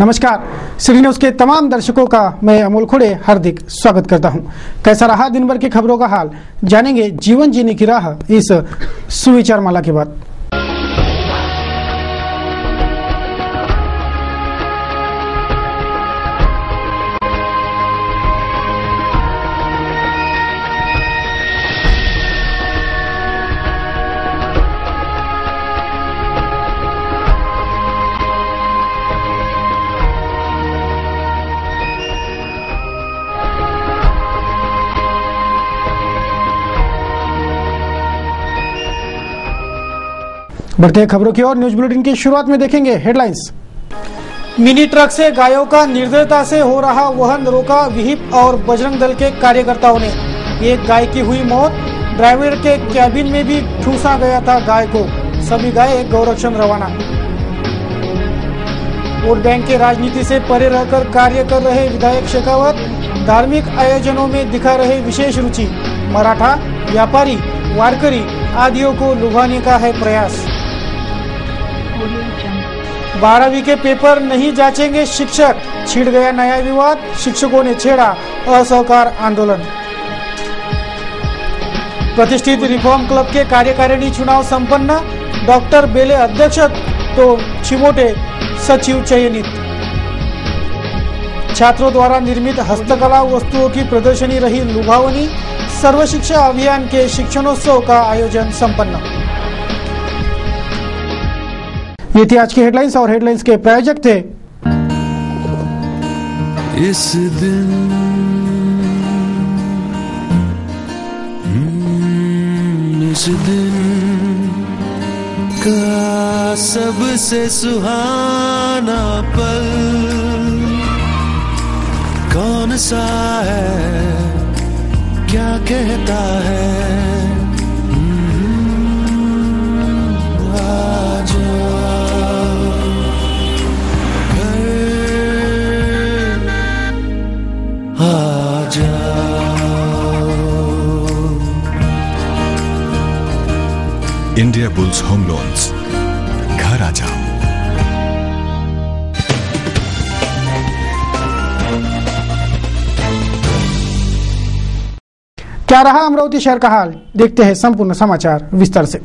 नमस्कार, city news के तमाम दर्शकों का मैं अमोल खोड़े हार्दिक स्वागत करता हूं। कैसा रहा दिन भर की खबरों का हाल, जानेंगे जीवन जीने की राह इस सुविचार माला के बाद। बढ़ते हैं खबरों की ओर। न्यूज बुलेटिन की शुरुआत में देखेंगे हेडलाइंस। मिनी ट्रक से गायों का निर्दयता से हो रहा वहन रोका विहिप और बजरंग दल के कार्यकर्ताओं ने। एक गाय की हुई मौत, ड्राइवर के कैबिन में भी ठूसा गया था गाय को। सभी गाय गौरक्षण रवाना। वोट बैंक के राजनीति से परे रहकर कार्य कर रहे विधायक शेखावत धार्मिक आयोजनों में दिखा रहे विशेष रुचि। मराठा, व्यापारी, वारकरी आदियों को लुभाने का है प्रयास। 12वीं के पेपर नहीं जांचेंगे शिक्षक, छिड़ गया नया विवाद, शिक्षकों ने छेड़ा असहकार आंदोलन। प्रतिष्ठित रिफॉर्म क्लब के कार्यकारिणी चुनाव संपन्न, डॉक्टर बेले अध्यक्ष तो छिमोटे सचिव चयनित। छात्रों द्वारा निर्मित हस्तकला वस्तुओं की प्रदर्शनी रही लुभावनी, सर्व शिक्षा अभियान के शिक्षणोत्सव का आयोजन संपन्न। ये थी आज की हेडलाइंस और हेडलाइंस के प्रायोजक थे इस दिन का सबसे सुहाना पल कौन सा है, क्या कहता है। इंडिया बुल्स होम लोन्स, घर आ जाओ। क्या रहा अमरावती शहर का हाल, देखते हैं संपूर्ण समाचार विस्तार से।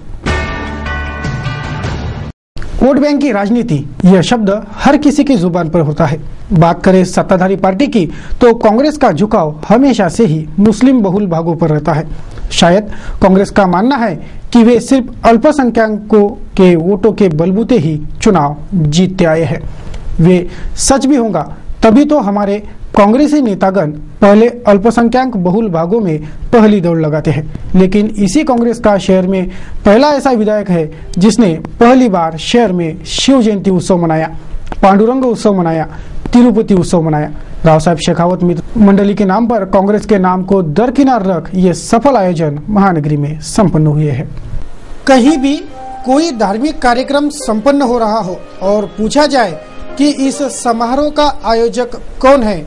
वोट बैंक की राजनीति, यह शब्द हर किसी की जुबान पर होता है। बात करें सत्ताधारी पार्टी की तो कांग्रेस का झुकाव हमेशा से ही मुस्लिम बहुल भागों पर रहता है। शायद कांग्रेस का मानना है कि वे सिर्फ अल्पसंख्यकों के वोटों के बलबूते ही चुनाव जीतते आए हैं। वे सच भी होगा, तभी तो हमारे कांग्रेसी नेतागण पहले अल्पसंख्यक बहुल भागों में पहली दौड़ लगाते हैं। लेकिन इसी कांग्रेस का शहर में पहला ऐसा विधायक है जिसने पहली बार शहर में शिव जयंती उत्सव मनाया, पांडुरंग उत्सव मनाया, तिरुपति उत्सव मनाया। राव साहब शेखावत मित्र मंडली के नाम पर कांग्रेस के नाम को दरकिनार रख ये सफल आयोजन महानगरी में संपन्न हुए हैं। कहीं भी कोई धार्मिक कार्यक्रम संपन्न हो रहा हो और पूछा जाए कि इस समारोह का आयोजक कौन है,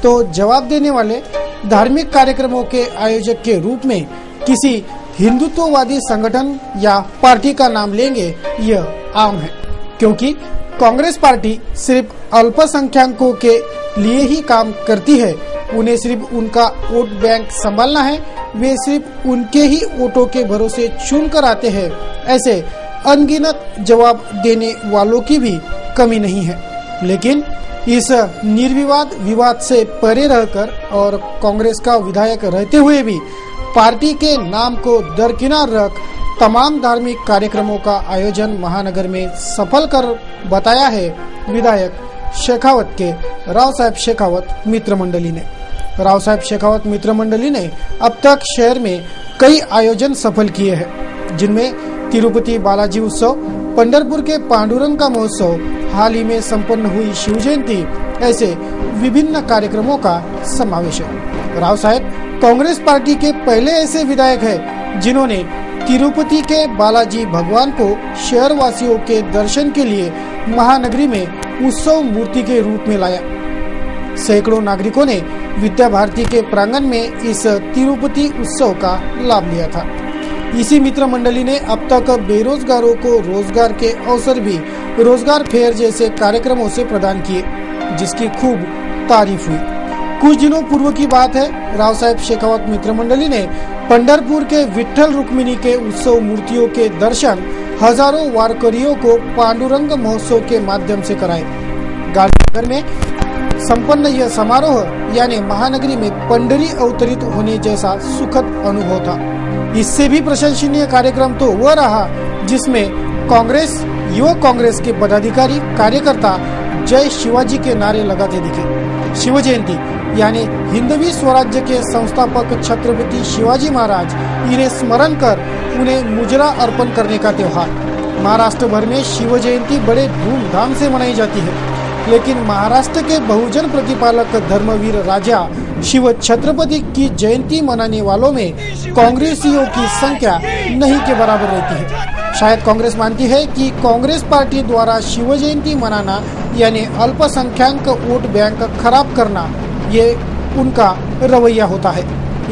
तो जवाब देने वाले धार्मिक कार्यक्रमों के आयोजक के रूप में किसी हिंदुत्ववादी संगठन या पार्टी का नाम लेंगे, यह आम है। क्योंकि कांग्रेस पार्टी सिर्फ अल्पसंख्यकों के लिए ही काम करती है। उन्हें सिर्फ उनका वोट बैंक संभालना है, वे सिर्फ उनके ही वोटों के भरोसे चुनकर आते हैं। ऐसे अनगिनत जवाब देने वालों की भी कमी नहीं है। लेकिन इस निर्विवाद विवाद से परे रहकर और कांग्रेस का विधायक रहते हुए भी पार्टी के नाम को दरकिनार रख तमाम धार्मिक कार्यक्रमों का आयोजन महानगर में सफल कर बताया है विधायक शेखावत के राव साहब शेखावत मित्र मंडली ने। राव साहब शेखावत मित्र मंडली ने अब तक शहर में कई आयोजन सफल किए हैं, जिनमें तिरुपति बालाजी उत्सव, पंढरपुर के पांडुरंग का महोत्सव, हाल ही में संपन्न हुई शिव जयंती, ऐसे विभिन्न कार्यक्रमों का समावेश है। राव साहब कांग्रेस पार्टी के पहले ऐसे विधायक हैं जिन्होंने तिरुपति के बालाजी भगवान को शहर वासियों के दर्शन के लिए महानगरी में उत्सव मूर्ति के रूप में लाया। सैकड़ों नागरिकों ने विद्या भारती के प्रांगण में इस तिरुपति उत्सव का लाभ लिया था। इसी मित्र मंडली ने अब तक बेरोजगारों को रोजगार के अवसर भी रोजगार फेयर जैसे कार्यक्रमों से प्रदान किए, जिसकी खूब तारीफ हुई। कुछ दिनों पूर्व की बात है, राव साहेब शेखावत मित्र मंडली ने पंढरपुर के विठ्ठल रुक्मिणी के उत्सव मूर्तियों के दर्शन हजारों वारकरियों को पांडुरंग महोत्सव के माध्यम से कराए। गांधीनगर में संपन्न यह समारोह यानी महानगरी में पंडरी अवतरित होने जैसा सुखद अनुभव था। इससे भी प्रशंसनीय कार्यक्रम तो वह रहा जिसमें कांग्रेस, युवक कांग्रेस के पदाधिकारी कार्यकर्ता जय शिवाजी के नारे लगाते दिखे। शिव जयंती यानी हिंदवी स्वराज्य के संस्थापक छत्रपति शिवाजी महाराज, इन्हें स्मरण कर उन्हें मुजरा अर्पण करने का त्योहार। महाराष्ट्र भर में शिव जयंती बड़े धूमधाम से मनाई जाती है, लेकिन महाराष्ट्र के बहुजन प्रतिपालक धर्मवीर राजा शिव छत्रपति की जयंती मनाने वालों में कांग्रेसियों की संख्या नहीं के बराबर रहती है। शायद कांग्रेस मानती है कि कांग्रेस पार्टी द्वारा शिव जयंती मनाना यानी अल्पसंख्यक वोट बैंक खराब करना, ये उनका रवैया होता है।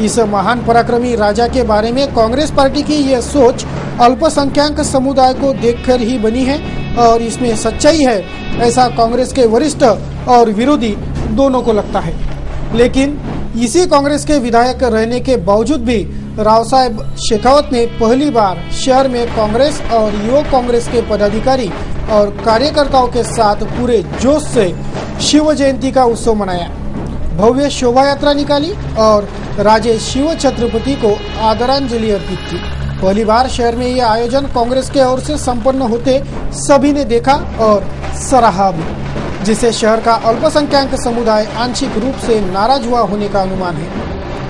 इस महान पराक्रमी राजा के बारे में कांग्रेस पार्टी की यह सोच अल्पसंख्यक समुदाय को देखकर ही बनी है और इसमें सच्चाई है, ऐसा कांग्रेस के वरिष्ठ और विरोधी दोनों को लगता है। लेकिन इसी कांग्रेस के विधायक रहने के बावजूद भी राव साहेब शेखावत ने पहली बार शहर में कांग्रेस और युवक कांग्रेस के पदाधिकारी और कार्यकर्ताओं के साथ पूरे जोश से शिव जयंती का उत्सव मनाया। भव्य शोभा यात्रा निकाली और राजे शिव छत्रपति को आदरांजलि अर्पित की। पहली बार शहर में यह आयोजन कांग्रेस के ओर से संपन्न होते सभी ने देखा और सराहा भी, जिससे शहर का अल्पसंख्यक समुदाय आंशिक रूप से नाराज हुआ होने का अनुमान है।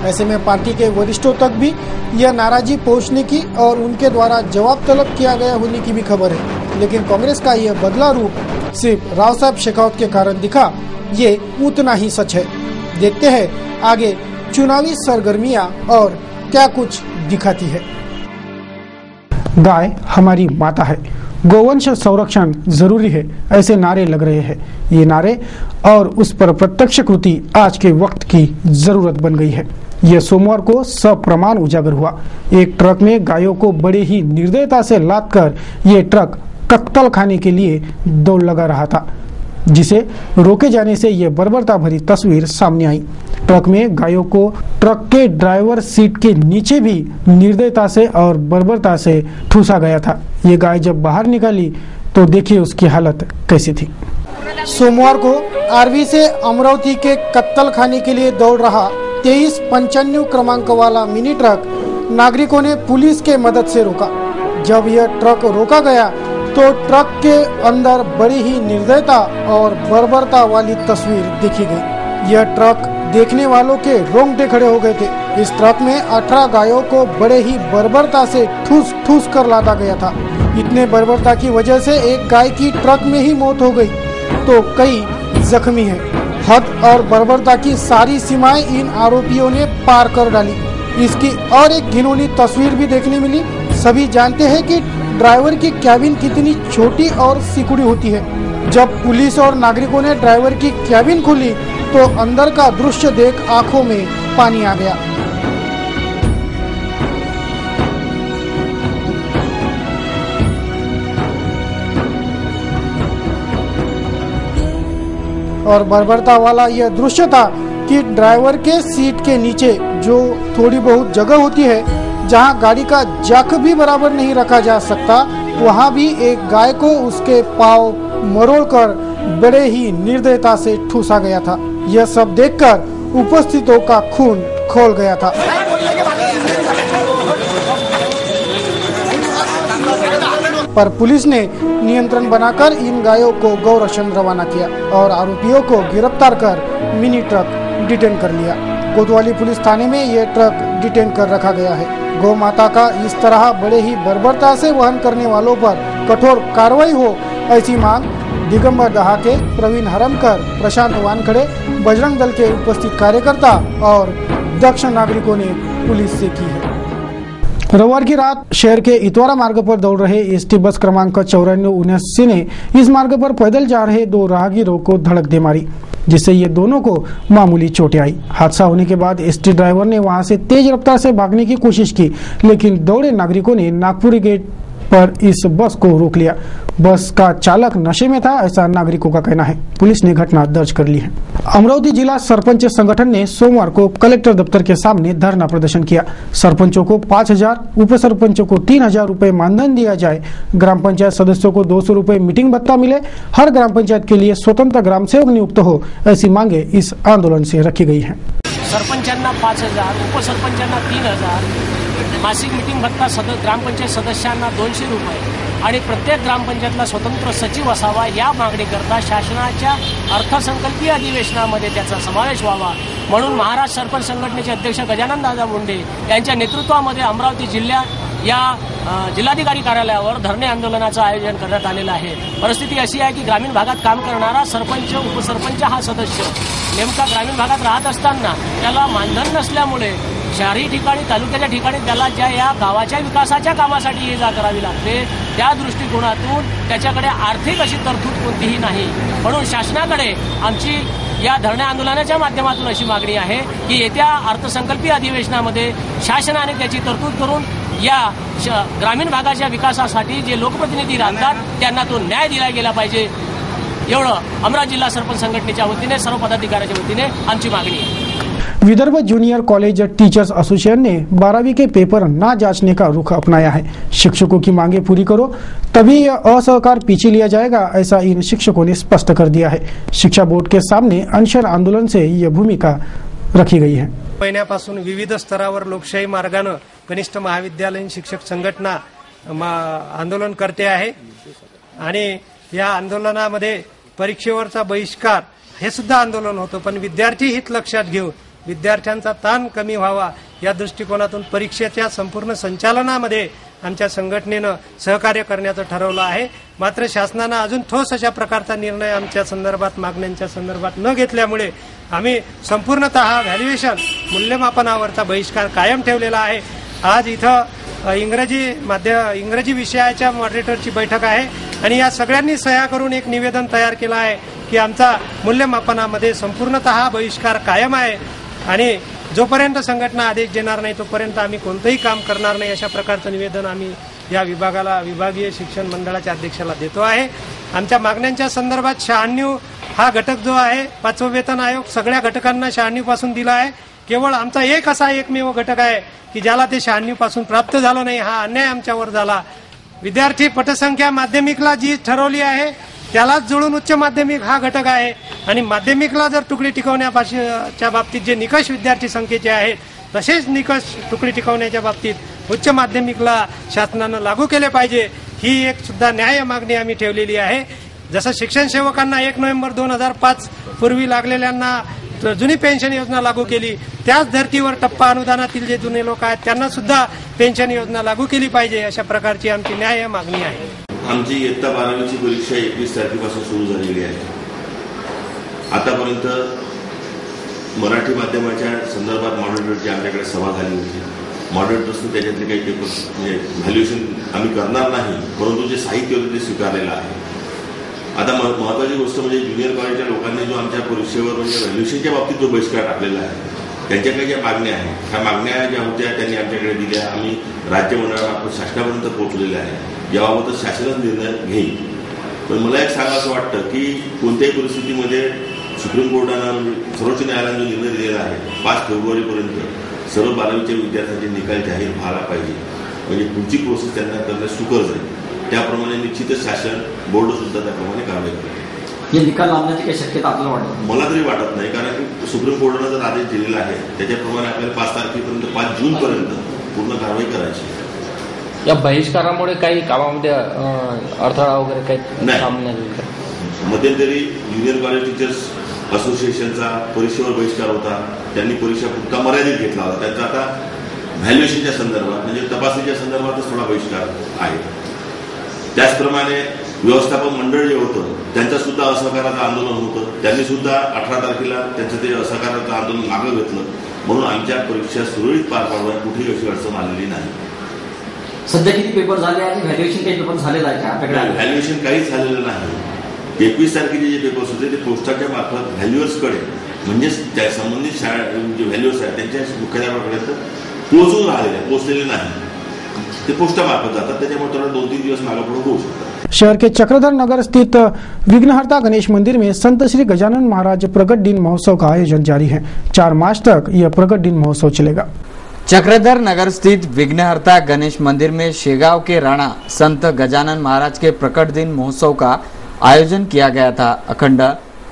ऐसे में पार्टी के वरिष्ठों तक भी यह नाराजगी पहुंचने की और उनके द्वारा जवाब तलब किया गया होने की भी खबर है। लेकिन कांग्रेस का यह बदला रूप सिर्फ राव साहब शेखावत के कारण दिखा, ये उतना ही सच है। देखते हैं आगे चुनावी सरगर्मियां और क्या कुछ दिखाती है। गाय हमारी माता है, गोवंश संरक्षण जरूरी है, ऐसे नारे लग रहे हैं। ये नारे और उस पर प्रत्यक्ष कृति आज के वक्त की जरूरत बन गई है। यह सोमवार को सप्रमाण उजागर हुआ। एक ट्रक में गायों को बड़े ही निर्दयता से लादकर ये ट्रक कत्तल खाने के लिए दौड़ लगा रहा था, जिसे रोके जाने से यह बर्बरता भरी तस्वीर सामने आई। ट्रक में गायों को ट्रक के ड्राइवर सीट के नीचे भी निर्दयता से और बर्बरता से ठूसा गया था। ये गाय जब बाहर निकाली तो देखिए उसकी हालत कैसी थी। सोमवार को आरवी से अमरावती के कत्तल खाने के लिए दौड़ रहा 2395 क्रमांक वाला मिनी ट्रक नागरिकों ने पुलिस के मदद से रोका। जब यह ट्रक रोका गया तो ट्रक के अंदर बड़ी ही निर्दयता और बर्बरता वाली तस्वीर देखी गई। यह ट्रक देखने वालों के रोंगटे खड़े हो गए थे। इस ट्रक में 18 गायों को बड़े ही बर्बरता से ठूस ठूस कर लादा गया था। इतने बर्बरता की वजह से एक गाय की ट्रक में ही मौत हो गई तो कई जख्मी हैं। हद और बर्बरता की सारी सीमाएं इन आरोपियों ने पार कर डाली। इसकी और एक घिनौनी तस्वीर भी देखने मिली। सभी जानते हैं कि ड्राइवर की कैबिन कितनी छोटी और सिकुड़ी होती है। जब पुलिस और नागरिकों ने ड्राइवर की कैबिन खोली तो अंदर का दृश्य देख आंखों में पानी आ गया। और बर्बरता वाला यह दृश्य था कि ड्राइवर के सीट के नीचे जो थोड़ी बहुत जगह होती है, जहां गाड़ी का जैक भी बराबर नहीं रखा जा सकता, वहां भी एक गाय को उसके पांव मरोड़कर बड़े ही निर्दयता से ठूसा गया था। यह सब देखकर उपस्थितों का खून खौल गया था। पर पुलिस ने नियंत्रण बनाकर इन गायों को गौरक्षण रवाना किया और आरोपियों को गिरफ्तार कर मिनी ट्रक डिटेन कर लिया। कोतवाली पुलिस थाने में यह ट्रक डिटेन कर रखा गया है। गौ माता का इस तरह बड़े ही बर्बरता से वहन करने वालों पर कठोर कार्रवाई हो, ऐसी मांग दिगंबर दहाके, प्रवीण हरमकर, प्रशांत वानखड़े, बजरंग दल के उपस्थित कार्यकर्ता और दक्ष नागरिकों ने पुलिस से की है। रविवार की रात शहर के इतवारा मार्ग पर दौड़ रहे एसटी बस क्रमांक 9479 ने इस मार्ग पर पैदल जा रहे दो राहगीरों को धड़क दे मारी, जिससे ये दोनों को मामूली चोटें आई। हादसा होने के बाद एसटी ड्राइवर ने वहां से तेज रफ्तार से भागने की कोशिश की, लेकिन दौड़े नागरिकों ने नागपुरी गेट पर इस बस को रोक लिया। बस का चालक नशे में था, ऐसा नागरिकों का कहना है। पुलिस ने घटना दर्ज कर ली है। अमरावती जिला सरपंच संगठन ने सोमवार को कलेक्टर दफ्तर के सामने धरना प्रदर्शन किया। सरपंचों को 5,000, उप सरपंचों को 3,000 रुपए मानधन दिया जाए, ग्राम पंचायत सदस्यों को 200 रुपए मीटिंग भत्ता मिले, हर ग्राम पंचायत के लिए स्वतंत्र ग्राम सेवक नियुक्त हो, ऐसी मांगे इस आंदोलन से रखी गई है। सरपंचांना 5,000, उपसरपंचांना 3,000, मासिक मीटिंग भत्ता ग्रामपंचायत सदस्यांना 200 रुपये आणि प्रत्येक ग्रामपंचायतला स्वतंत्र सचिव असावा, या मागणीकरता शासनाच्या अर्थसंकल्पीय अधिवेशनामध्ये त्याचा समावेश व्हावा म्हणून महाराष्ट्र सरपंच संघटनेचे अध्यक्ष गजानन दादा मुंडे यांच्या नेतृत्वामध्ये अमरावती जिल्ह्यात या जिल्हाधिकारी कार्यालयावर धरणे आंदोलनाचं आयोजन करण्यात आलेलं आहे। परिस्थिती अशी आहे की ग्रामीण भागात काम करणारा सरपंच, उपसरपंच हा सदस्य नेमका ग्रामीण भागात राहत असताना त्याला मानधन नसल्यामुळे शहरी ठिकाणी, तालुक्याच्या ठिकाणी त्याला ज्या या गावाच्या विकासाच्या कामासाठी ये जा करावी लागते, त्या दृष्टिकोनातून त्याच्याकडे आर्थिक अशी तरतूद कोणतीही नाही। म्हणून शासनाकडे आमची या धरणे आंदोलनाच्या माध्यमातून अशी मागणी आहे की येत्या अर्थसंकल्पीय अधिवेशनामध्ये शासनाने त्याची तरतूद करून या ग्रामीण भागाच्या विकासासाठी जे लोकप्रतिनिधी राहतात त्यांना तो न्याय दिला गेला पाहिजे, एवढं अमरावती जिल्हा सरपंच संघटनेच्या वतीने, सर्व पदाधिकाऱ्यांच्या वतीने आमची मागणी आहे। Vidarbha junior college teachers association ने 12वीं के पेपर ना जांचने का रुख अपनाया है। शिक्षकों की मांगे पूरी करो तभी यह असहकार पीछे लिया जाएगा, ऐसा इन शिक्षकों ने स्पष्ट कर दिया है। शिक्षा बोर्ड के सामने अनशन आंदोलन से यह भूमिका रखी गई है। महिन्यापासून विविध स्तरावर लोकशाही मार्गाने कनिष्ठ महाविद्यालयीन शिक्षक संघटना आंदोलन करते आहे आणि या आंदोलनामध्ये परीक्षेवरचा बहिष्कार हे सुद्धा आंदोलन होतं, पण विद्यार्थी हित लक्षात घेऊन विद्यार्थ्यांचा ताण कमी व्हावा या दृष्टिकोनातून परीक्षेच्या संपूर्ण संचालनामध्ये आमच्या संघटनेनं सहकार्य करण्याचं ठरवलं आहे। मात्र शासनानं अजून ठोस अशा प्रकारचा निर्णय आमच्या संदर्भात, मागण्यांच्या संदर्भात न घेतल्यामुळे आम्ही संपूर्णतः व्हॅल्युएशन मूल्यमापनावरचा बहिष्कार कायम ठेवलेला आहे। आज इथं इंग्रजी विषयाच्या मॉडरेटरची बैठक आहे आणि या सगळ्यांनी सह्या करून एक निवेदन तयार केलं आहे की आमचा मूल्यमापनामध्ये संपूर्णतः बहिष्कार कायम आहे आणि जोपर्यंत संघटना आदेश देणार नाही तोपर्यंत आम्ही कोणतंही काम करणार नाही, अशा प्रकारचं निवेदन आम्ही या विभागाला, विभागीय शिक्षण मंडळाच्या अध्यक्षाला देतो आहे। आमच्या मागण्यांच्या संदर्भात 96 हा घटक जो आहे, 5वा वेतन आयोग सगळ्या घटकांना 96 पासून दिला आहे। केवळ आमचा एक असा एकमेव घटक आहे की ज्याला ते 96 पासून प्राप्त झालं नाही, हा अन्याय आमच्यावर झाला। विद्यार्थी पटसंख्या माध्यमिकला जी ठरवली आहे त्यालाच जुळून उच्च माध्यमिक हा घटक आहे आणि माध्यमिकला जर तुकडी टिकवण्याच्या बाबतीत जे निकष विद्यार्थी संख्येचे आहेत तसेच निकष तुकडी टिकवण्याच्या बाबतीत उच्च माध्यमिकला शासनानं लागू केले पाहिजे, ही एक सुद्धा न्याय मागणी आम्ही ठेवलेली आहे। जसं शिक्षण सेवकांना 1 नोव्हेंबर 2005 पूर्वी लागलेल्यांना जुनी पेन्शन योजना लागू केली, त्याच धर्तीवर टप्पा अनुदानातील जे जुने लोक आहेत त्यांना सुद्धा पेन्शन योजना लागू केली पाहिजे, अशा प्रकारची आमची न्याय मागणी आहे। आमची इयत्ता 12वीची परीक्षा 21 तारखेपासून सुरू झालेली आहे। आतापर्यंत मराठी माध्यमाच्या संदर्भात मॉडरेटरची आमच्याकडे सभा झाली होती। मॉडरेटर्सने त्याच्यातले काही पेपर म्हणजे व्हॅल्युएशन आम्ही करणार नाही, परंतु जे साहित्य होते ते स्वीकारलेलं आहे। आता महत्वाची गोष्ट म्हणजे ज्युनियर कॉलेजच्या लोकांनी जो आमच्या परीक्षेवर म्हणजे व्हॅल्युएशनच्या बाबतीत जो बहिष्कार टाकलेला आहे, त्यांच्याकडे ज्या मागण्या आहेत, ह्या मागण्या ज्या होत्या त्यांनी आमच्याकडे दिल्या, आम्ही राज्य मंडळामार्फत शासनापर्यंत पोहोचलेल्या आहे। याबाबतच शासनच निर्णय घेईल। पण मला एक सांगायचं वाटतं की कोणत्याही परिस्थितीमध्ये सुप्रीम कोर्टानं, सर्वोच्च न्यायालयाने जो निर्णय दिलेला आहे 5 फेब्रुवारीपर्यंत सर्व 12वीच्या विद्यार्थ्यांचे निकाल जाहीर व्हायला पाहिजे, म्हणजे पुढची प्रोसेस त्यांना करणं सुकर जाईल। त्याप्रमाणे निश्चितच शासन बोर्ड सुद्धा त्याप्रमाणे कारवाई करेल। हे निकाल लागण्याची काही शक्यता आपल्याला वाटत? मला तरी वाटत नाही, कारण सुप्रीम कोर्टानं जर आदेश दिलेला आहे त्याच्याप्रमाणे आपल्याला 5 तारखेपर्यंत 5 जूनपर्यंत पूर्ण कारवाई करायची। या बहिष्कारामुळे काही कामामध्ये अडथळा वगैरे काही सामने मध्यंतरी ज्युनियर कॉलेज टीचर्स असोसिएशनचा परीक्षेवर बहिष्कार होता, त्यांनी परीक्षा पुरता मर्यादित घेतला होता। त्याचा आता व्हॅल्युएशनच्या संदर्भात म्हणजे तपासणीच्या संदर्भातच थोडा बहिष्कार आहे। त्याचप्रमाणे व्यवस्थापन मंडळ जे होतं त्यांचं सुद्धा असहकाराचं आंदोलन होतं, त्यांनी सुद्धा 18 तारखेला त्यांचं ते असहकाराचं आंदोलन मागे घेतलं, म्हणून आमच्या परीक्षा सुरळीत पार पाडण्यात कुठेही अशी अडचण आलेली नाही। सध्या किती पेपर झाले आणि व्हॅल्युएशन काही पेपर झाले आहे का आपल्याकडे? व्हॅल्युएशन काहीच झालेलं नाही. 21 तारखेचे जे पेपर्स होते ते पोस्टाच्या मार्फत व्हॅल्युअर्सकडे म्हणजेच त्या संबंधित शाळा जे व्हॅल्युअर्स आहेत त्यांच्या मुख्याध्यापकापर्यंत पोहोचून राहिलेले पोहोचलेले नाही. ते पोस्टामार्फत जातात, त्याच्यामुळे थोडा 2-3 दिवस मागापुढे होऊ शकतात. शहर के चक्रधर नगर स्थित विघ्नहर्ता गणेश मंदिर में संत श्री गजानन महाराज प्रकट दिन महोत्सव का आयोजन जारी है। 4 मार्च तक यह प्रकट दिन महोत्सव चलेगा। चक्रधर नगर स्थित विघ्नहर्ता गणेश मंदिर में शेगांव के राणा संत गजानन महाराज के प्रकट दिन महोत्सव का आयोजन किया गया था। अखंड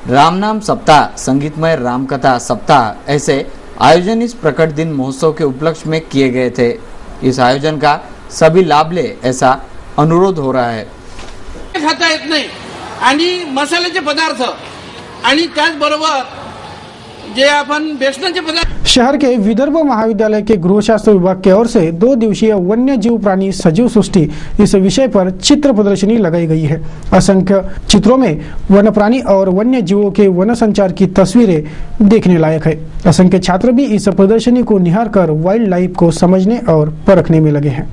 रामनाम सप्ताह, संगीतमय रामकथा सप्ताह ऐसे आयोजन इस प्रकट दिन महोत्सव के उपलक्ष्य में किए गए थे। इस आयोजन का सभी लाभ ले ऐसा अनुरोध हो रहा है। खाता येत नाही आणि मसाल्याचे पदार्थ आणि त्याचबरोबर जे आपण बेसनाचे पदार्थ। शहर के विदर्भ महाविद्यालय के गृहशास्त्र विभाग की ओर से 2 दिवसीय वन्य जीव प्राणी सजीव सृष्टि इस विषय पर चित्र प्रदर्शनी लगाई गई है। असंख्य चित्रों में वन प्राणी और वन्य जीवों के वन संचार की तस्वीरें देखने लायक है। असंख्य छात्र भी इस प्रदर्शनी को निहार कर वाइल्ड लाइफ को समझने और परखने में लगे हैं।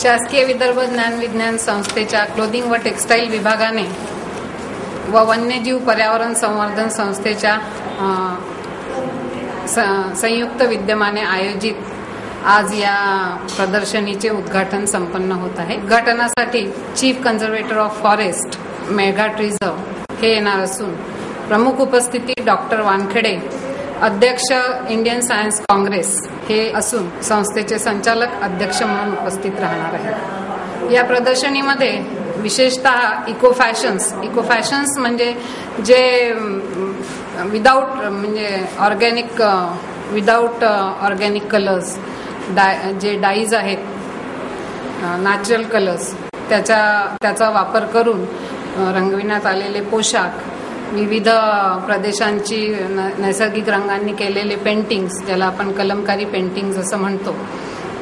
शासकीय विदर्भ ज्ञान विज्ञान संस्थेच्या क्लोथिंग व टेक्सटाईल विभागाने व वन्यजीव पर्यावरण संवर्धन संस्थेच्या संयुक्त विद्यमाने आयोजित आज या प्रदर्शनीचे उद्घाटन संपन्न होत आहे। उद्घाटनासाठी chief conservator of forest Melghat reserve हे येणार असून प्रमुख उपस्थिती डॉक्टर वानखेडे अध्यक्ष इंडियन सायन्स काँग्रेस हे असून संस्थेचे संचालक अध्यक्ष म्हणून उपस्थित राहणार आहेत। या प्रदर्शनीमध्ये विशेषतः इको फॅशन्स म्हणजे जे विदाउट ऑर्गॅनिक कलर्स जे डाईज आहेत नॅचरल कलर्स त्याचा वापर करून रंगविण्यात आलेले पोशाख, विविध प्रदेशांची नैसर्गिक रंगांनी केलेले पेंटिंग्स ज्याला आपण कलमकारी पेंटिंग्स असं म्हणतो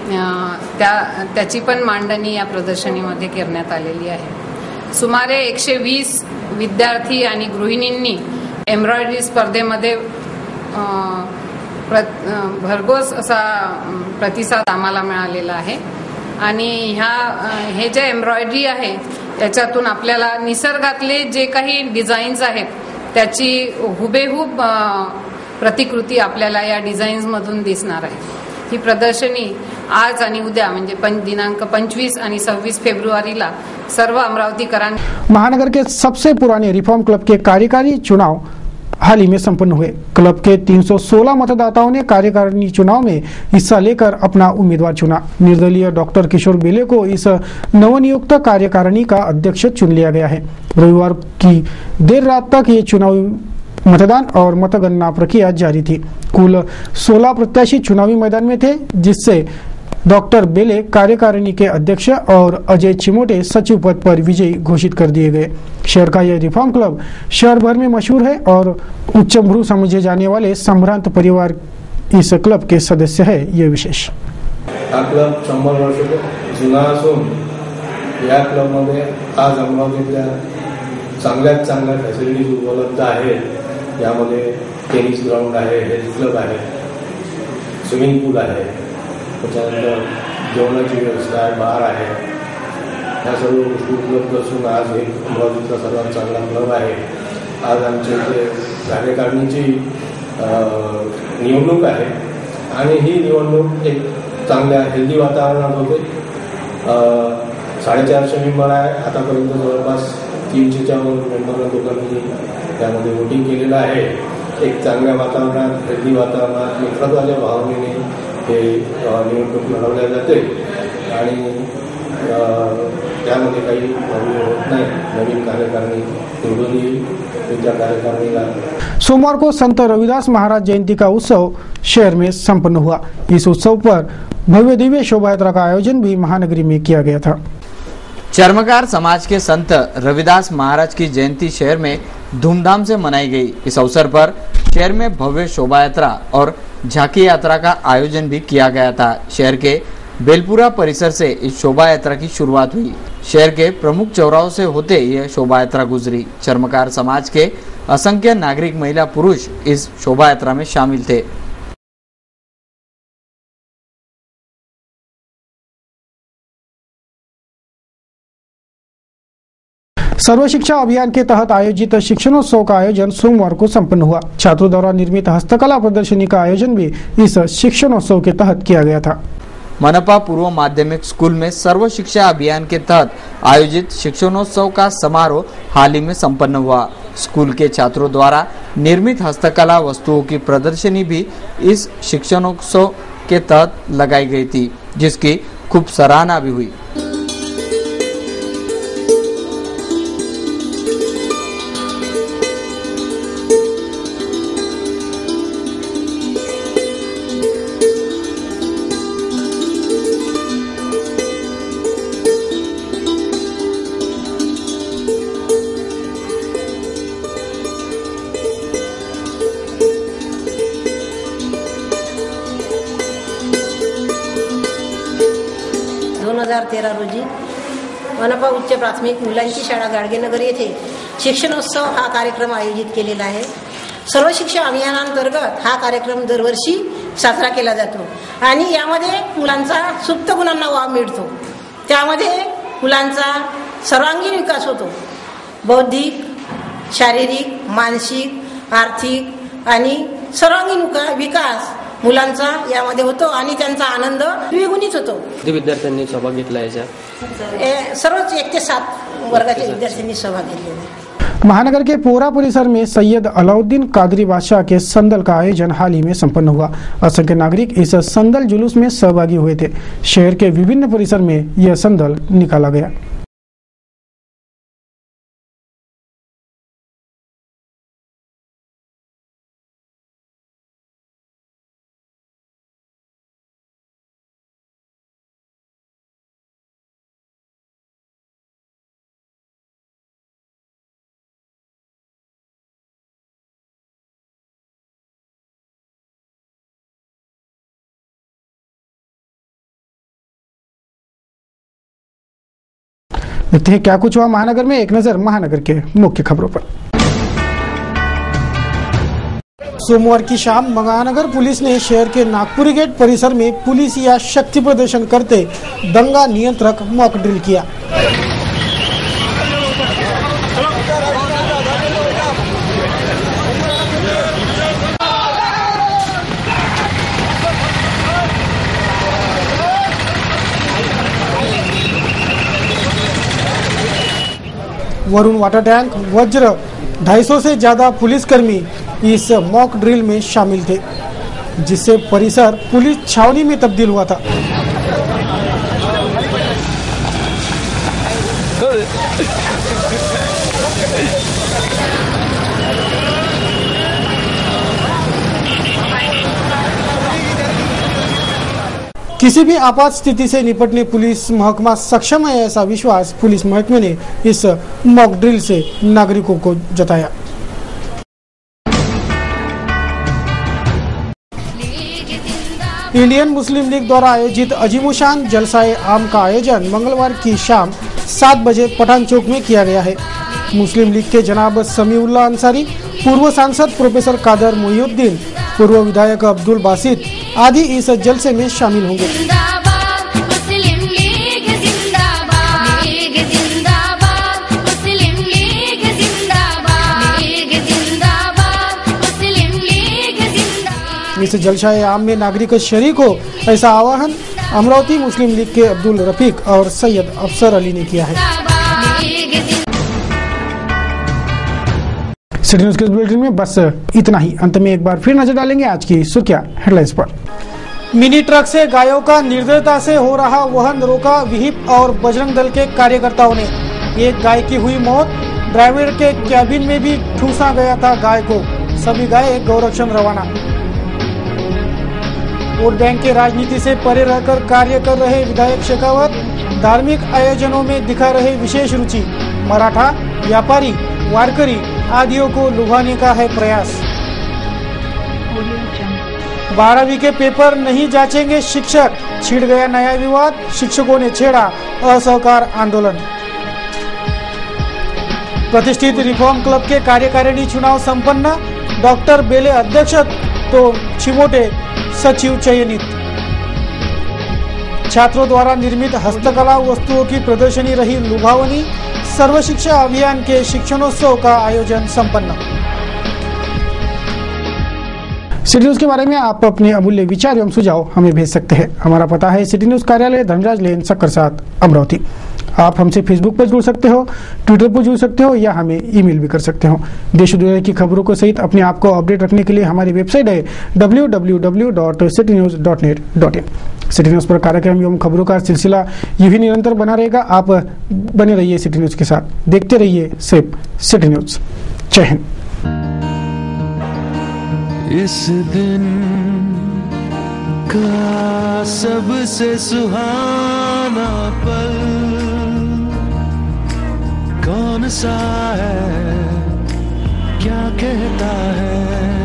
त्याची पण मांडणी या प्रदर्शनीमध्ये करण्यात आलेली आहे. सुमारे 120 विद्यार्थी आणि गृहिणींनी एम्ब्रॉयडरी स्पर्धेमध्ये भरघोस असा प्रतिसाद आम्हाला मिळालेला आहे. आणि हे जे एम्ब्रॉयडरी आहे त्याच्यातून आपल्याला निसर्गातले जे काही डिझाईन्स आहेत त्याची हुबेहूब प्रतिकृती आपल्याला या डिझाईन्समधून दिसणार आहे. ही प्रदर्शनी आज आणि उद्या म्हणजे दिनांक 25 आणि 26 फेब्रुआरीला सर्व अमरावतीकरांनी महानगर के सबसे पुराने रिफॉर्म क्लब के कार्यकारी चुनाव हाल ही में संपन्न हुए. क्लब के 316 मतदाताओं ने कार्यकारिणी चुनाव में हिस्सा लेकर अपना उम्मीदवार चुना. निर्दलीय डॉक्टर किशोर बेले को इस नवनियुक्त कार्यकारिणी का अध्यक्ष चुन लिया गया है. रविवार की देर रात तक ये चुनावी मतदान और मतगणना प्रक्रिया जारी थी. कुल 16 प्रत्याशी चुनावी मैदान में थे, जिससे डॉक्टर बेले कार्यकारिणी के अध्यक्ष और अजय चिमोटे सचिव पद पर विजयी घोषित कर दिए गए. शहर का यह रिफॉर्म क्लब शहर भर में मशहूर है और उच्चभ्रू समझे जाने वाले संभ्रांत परिवार इस क्लब के सदस्य है. ये विशेष हा क्लब 100 वर्ष जुना असून या क्लबमध्ये आज अमरावतीतल्या चांगल्यात चांगल्या फॅसिलिटीज उपलब्ध आहेत. यामध्ये टेनिस ग्राउंड आहे, हेल्थ क्लब आहे, स्विमिंग पूल आहे, त्याच्यानंतर जेवणाची व्यवस्था आहे, बार आहे. ह्या सर्व गोष्टी उपलब्ध असून आज एक अमरावतीचा सर्वात चांगला क्लब आहे. आज आमच्या इथे कार्यकारिणीची निवडणूक आहे आणि ही निवडणूक एक चांगल्या हेल्दी वातावरणात होते. 450 मेंबर आहे. आतापर्यंत जवळपास 300च्या मेंबरला लोकांनी त्यामध्ये वोटिंग केलेलं आहे. एक चांगल्या वातावरणात, हेल्दी वातावरणात, मित्रत्वाच्या भावनेने हे निवडणूक लढवल्या जाते आणि त्यामध्ये काही प्रॉब्लेम होत नाही. नवीन कार्यकारिणी निवडून येईल. त्या कार्यकारिणीला सोमवार को संत रविदास महाराज जयंती का उत्सव शहर में संपन्न हुआ. इस उत्सव पर भव्य दिव्य शोभा यात्रा का आयोजन भी महानगरी में किया गया था. चर्मकार समाज के संत रविदास महाराज की जयंती शहर में धूमधाम से मनाई गई. इस अवसर पर शहर में भव्य शोभा यात्रा और झांकी यात्रा का आयोजन भी किया गया था. शहर के बेलपुरा परिसर से इस शोभा यात्रा की शुरुआत हुई. शहर के प्रमुख चौराहों से होते यह शोभा यात्रा गुजरी. चर्मकार समाज के असंख्य नागरिक, महिला, पुरुष इस शोभा यात्रा में शामिल थे. सर्व शिक्षा अभियान के तहत आयोजित शिक्षणोत्सव का आयोजन सोमवार को संपन्न हुआ. छात्रों द्वारा निर्मित हस्तकला प्रदर्शनी का आयोजन भी इस शिक्षणोत्सव के तहत किया गया था. मनपा पूर्व माध्यमिक स्कूल में सर्व शिक्षा अभियान के तहत आयोजित शिक्षणोत्सव का समारोह हाल ही में संपन्न हुआ. स्कूल के छात्रों द्वारा निर्मित हस्तकला वस्तुओं की प्रदर्शनी भी इस शिक्षणोत्सव के तहत लगाई गई थी, जिसकी खूब सराहना भी हुई. रोजी मनपा उच्च प्राथमिक मुलांची शाळा गाडगेनगर येथे शिक्षणोत्सव हा कार्यक्रम आयोजित केलेला आहे. सर्व शिक्षा अभियानांतर्गत हा कार्यक्रम दरवर्षी साजरा केला जातो आणि यामध्ये मुलांचा सुप्त गुणांना वाव मिळतो. त्यामध्ये मुलांचा सर्वांगीण विकास होतो. बौद्धिक, शारीरिक, मानसिक, आर्थिक आणि सर्वांगीण विकास मुलांचा यामध्ये होतो आणि त्यांचा आनंद द्विगुणित होतो. किती विद्यार्थ्यांनी सहभाग घेतला याच्यात? सर्वच 1 ते 7 वर्गाच्या विद्यार्थ्यांनी सहभाग घेतलेला. महानगर के पोरा परिसर में सैयद अलाउद्दीन कादरी बादशाह के संदल का आयोजन हाल ही में संपन्न हुआ. असंख्य नागरिक इस संदल जुलूस में सहभागी हुए थे. शहर के विभिन्न परिसर में यह संदल निकाला गया. देखते हैं क्या कुछ हुआ महानगर में। एक नजर महानगर के मुख्य खबरों पर। सोमवार की शाम महानगर पुलिस ने शहर के नागपुरी गेट परिसर में पुलिस या शक्ति प्रदर्शन करते दंगा नियंत्रक मॉक ड्रिल किया। वरुण वाटर टैंक वज्र 250 से ज्यादा पुलिसकर्मी इस मॉक ड्रिल में शामिल थे, जिससे परिसर पुलिस छावनी में तब्दील हुआ था। किसी भी आपात स्थिति से निपटने पुलिस महकमा सक्षम है, ऐसा विश्वास पुलिस महकमे ने इस मॉक ड्रिल से नागरिकों को जताया। इंडियन मुस्लिम लीग द्वारा आयोजित अजीमुशान जलसाए आम का आयोजन मंगलवार की शाम 7 बजे पठान चौक में किया गया है। मुस्लिम लीग के जनाब समीउल्लाह अंसारी, पूर्व सांसद प्रोफेसर कादर मोहिउद्दीन, पूर्व विधायक अब्दुल बासित आदि इस जलसे में शामिल होंगे। इस जलसाए आम में नागरिक शरीक हो, ऐसा आह्वान अमरावती मुस्लिम लीग के अब्दुल रफीक और सैयद अफसर अली ने किया है। सिटी न्यूज के बुलेटिन में बस इतना ही। अंत में एक बार फिर नजर डालेंगे आज की सुर्खियां हेडलाइंस पर। मिनी ट्रक से गायों का निर्दयता से हो रहा वहन रोका विहिप और बजरंग दल के कार्यकर्ताओं ने। एक गाय की हुई मौत, ड्राइवर के कैबिन में भी ठूसा गया था गाय को। सभी गाय गौरक्षण रवाना। वोट बैंक के राजनीति से परे रहकर कार्य कर रहे विधायक शेखावत धार्मिक आयोजनों में दिखा रहे विशेष रुचि। मराठा, व्यापारी, वारकरी आदियों को लुभाने का है प्रयास। 12वीं के पेपर नहीं जांचेंगे शिक्षक, छिड़ गया नया विवाद, शिक्षकों ने छेड़ा असहकार आंदोलन। प्रतिष्ठित रिफॉर्म क्लब के कार्यकारिणी चुनाव संपन्न, डॉक्टर बेले अध्यक्ष तो छिमोटे सचिव चयनित। छात्रों द्वारा निर्मित हस्तकला वस्तुओं की प्रदर्शनी रही लुभावनी, सर्व शिक्षा अभियान के शिक्षणोत्सव का आयोजन संपन्न। सिटी न्यूज के बारे में आप अपने अमूल्य विचार एवं सुझाव हमें भेज सकते हैं। हमारा पता है सिटी न्यूज कार्यालय धनराज लेन सक्कर 7 अमरावती। आप हमसे फेसबुक पर जुड़ सकते हो, ट्विटर पर जुड़ सकते हो या हमें ईमेल भी कर सकते हो। देश दुनिया की खबरों को सहित अपने आप को अपडेट रखने के लिए हमारी वेबसाइट है www.citynews.net.in। सिटी न्यूज पर कार्यक्रम एवं खबरों का सिलसिला यूं ही निरंतर बना रहेगा। आप बने रहिए सिटी न्यूज के साथ, देखते रहिए सिर्फ सिटी न्यूज। जय हिंद। इस दिन का सबसे सुहाना पल कौन सा है, क्या कहता है।